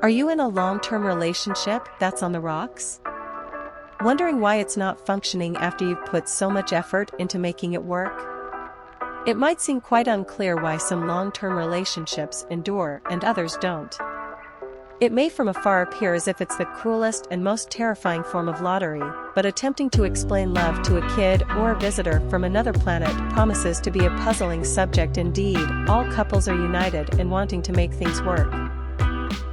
Are you in a long-term relationship that's on the rocks? Wondering why it's not functioning after you've put so much effort into making it work? It might seem quite unclear why some long-term relationships endure and others don't. It may from afar appear as if it's the cruelest and most terrifying form of lottery, but attempting to explain love to a kid or a visitor from another planet promises to be a puzzling subject indeed. All couples are united in wanting to make things work.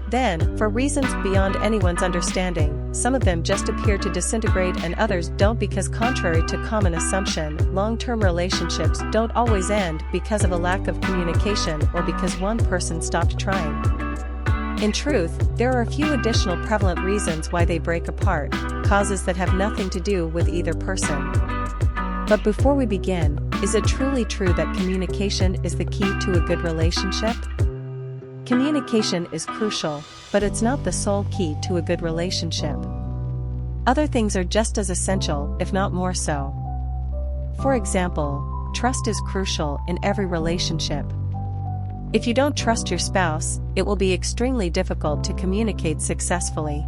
Then, for reasons beyond anyone's understanding, some of them just appear to disintegrate and others don't because contrary to common assumption, long-term relationships don't always end because of a lack of communication or because one person stopped trying. In truth, there are a few additional prevalent reasons why they break apart, causes that have nothing to do with either person. But before we begin, is it truly true that communication is the key to a good relationship? Communication is crucial, but it's not the sole key to a good relationship. Other things are just as essential, if not more so. For example, trust is crucial in every relationship. If you don't trust your spouse, it will be extremely difficult to communicate successfully.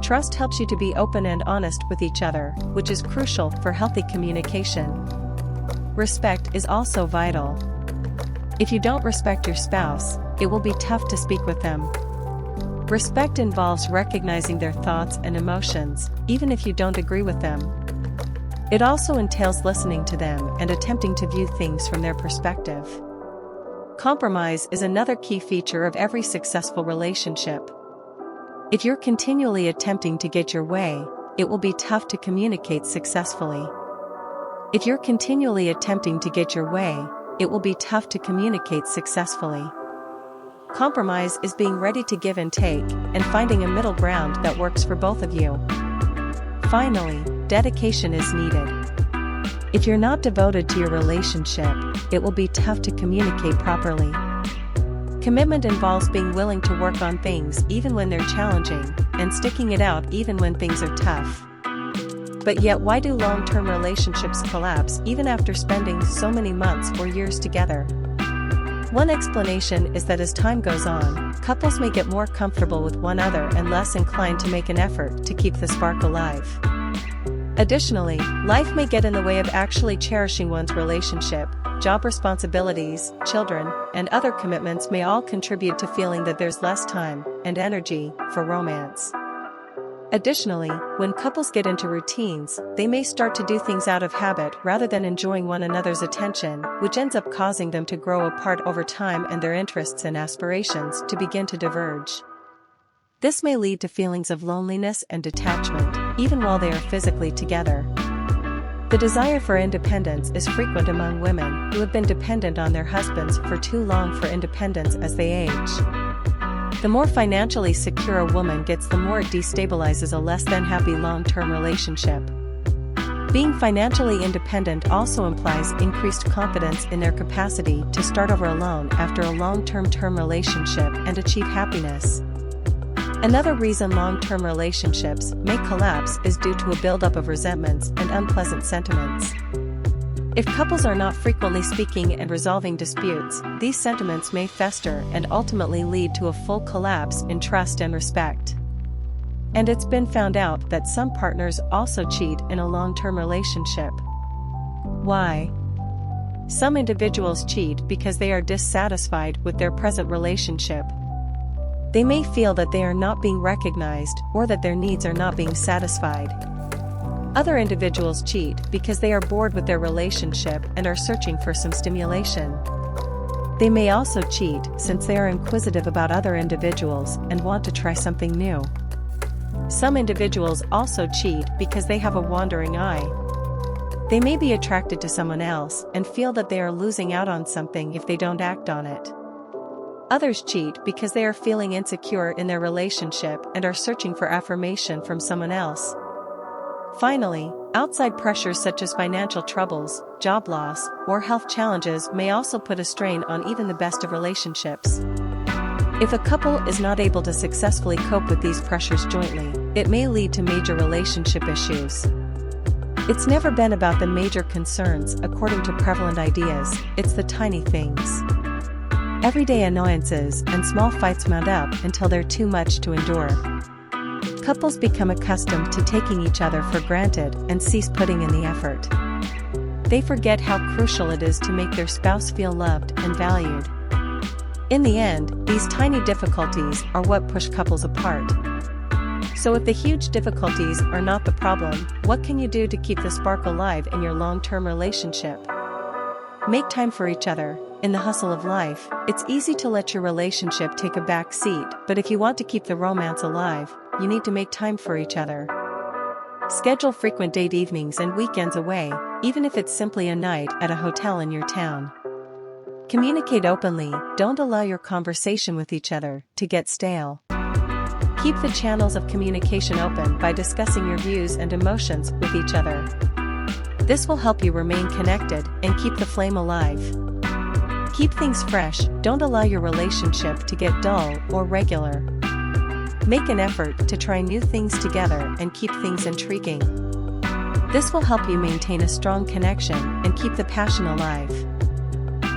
Trust helps you to be open and honest with each other, which is crucial for healthy communication. Respect is also vital. If you don't respect your spouse, it will be tough to speak with them. Respect involves recognizing their thoughts and emotions, even if you don't agree with them. It also entails listening to them and attempting to view things from their perspective. Compromise is another key feature of every successful relationship. If you're continually attempting to get your way, it will be tough to communicate successfully. If you're continually attempting to get your way, it will be tough to communicate successfully. Compromise is being ready to give and take, and finding a middle ground that works for both of you. Finally, dedication is needed. If you're not devoted to your relationship, it will be tough to communicate properly. Commitment involves being willing to work on things even when they're challenging, and sticking it out even when things are tough. But yet why do long-term relationships collapse even after spending so many months or years together? One explanation is that as time goes on, couples may get more comfortable with one another and less inclined to make an effort to keep the spark alive. Additionally, life may get in the way of actually cherishing one's relationship. Job responsibilities, children, and other commitments may all contribute to feeling that there's less time and energy for romance. Additionally, when couples get into routines, they may start to do things out of habit rather than enjoying one another's attention, which ends up causing them to grow apart over time and their interests and aspirations to begin to diverge. This may lead to feelings of loneliness and detachment, even while they are physically together. The desire for independence is frequent among women who have been dependent on their husbands for too long for independence as they age. The more financially secure a woman gets, the more it destabilizes a less than happy long-term relationship. Being financially independent also implies increased confidence in their capacity to start over alone after a long-term relationship and achieve happiness. Another reason long-term relationships may collapse is due to a buildup of resentments and unpleasant sentiments. If couples are not frequently speaking and resolving disputes, these sentiments may fester and ultimately lead to a full collapse in trust and respect. And it's been found out that some partners also cheat in a long-term relationship. Why? Some individuals cheat because they are dissatisfied with their present relationship. They may feel that they are not being recognized or that their needs are not being satisfied. Other individuals cheat because they are bored with their relationship and are searching for some stimulation. They may also cheat since they are inquisitive about other individuals and want to try something new. Some individuals also cheat because they have a wandering eye. They may be attracted to someone else and feel that they are losing out on something if they don't act on it. Others cheat because they are feeling insecure in their relationship and are searching for affirmation from someone else. Finally, outside pressures such as financial troubles, job loss, or health challenges may also put a strain on even the best of relationships. If a couple is not able to successfully cope with these pressures jointly, it may lead to major relationship issues. It's never been about the major concerns according to prevalent ideas, it's the tiny things. Everyday annoyances and small fights mount up until they're too much to endure. Couples become accustomed to taking each other for granted and cease putting in the effort. They forget how crucial it is to make their spouse feel loved and valued. In the end, these tiny difficulties are what push couples apart. So if the huge difficulties are not the problem, what can you do to keep the spark alive in your long-term relationship? Make time for each other. In the hustle of life, it's easy to let your relationship take a back seat, but if you want to keep the romance alive, you need to make time for each other. Schedule frequent date evenings and weekends away, even if it's simply a night at a hotel in your town. Communicate openly, don't allow your conversation with each other to get stale. Keep the channels of communication open by discussing your views and emotions with each other. This will help you remain connected and keep the flame alive. Keep things fresh, don't allow your relationship to get dull or regular. Make an effort to try new things together and keep things intriguing. This will help you maintain a strong connection and keep the passion alive.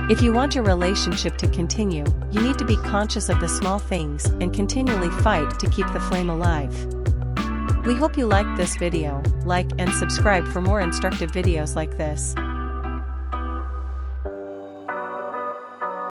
If you want your relationship to continue, you need to be conscious of the small things and continually fight to keep the flame alive. We hope you liked this video. Like and subscribe for more instructive videos like this.